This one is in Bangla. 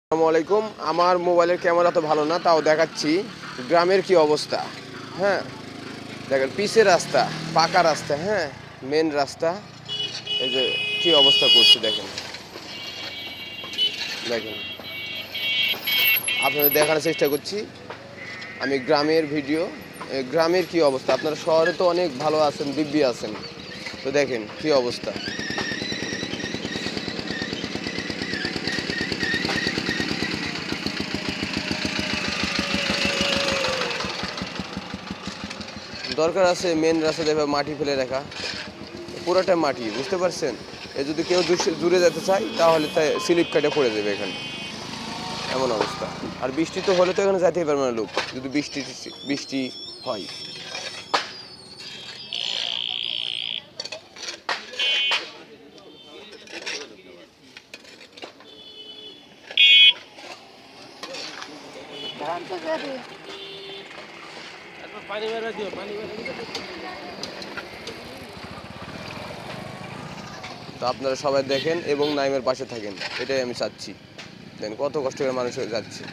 আসসালামু আলাইকুম। আমার মোবাইলের ক্যামেরা তো ভালো না, তাও দেখাচ্ছি গ্রামের কি অবস্থা। হ্যাঁ, দেখেন পিচের রাস্তা, পাকা রাস্তা, হ্যাঁ, মেন রাস্তা। এই যে কি অবস্থা করছে দেখেন, দেখেন আপনাদের দেখানোর চেষ্টা করছি আমি গ্রামের ভিডিও। গ্রামের কি অবস্থা, আপনারা শহরে তো অনেক ভালো আছেন, দিব্যি আছেন, তো দেখেন কি অবস্থা। দরকার আছে মেন রাস্তা যেভাবে মাটি ফেলে রাখা, পুরোটা মাটি, বুঝতে পারছেন। এ যদি কেউ দূরে যেতে চায় তাহলে তাই স্লিপ কেটে পড়ে যাবে এখানে, এমন অবস্থা। আর বৃষ্টি তো হলে তো এখানে যেতেই পারবে না লোক, যদি বৃষ্টি বৃষ্টি হয়। তো আপনারা সবাই দেখেন এবং নাইমের পাশে থাকেন, এটাই আমি চাচ্ছি। দেন কত কষ্ট করে মানুষ যাচ্ছে।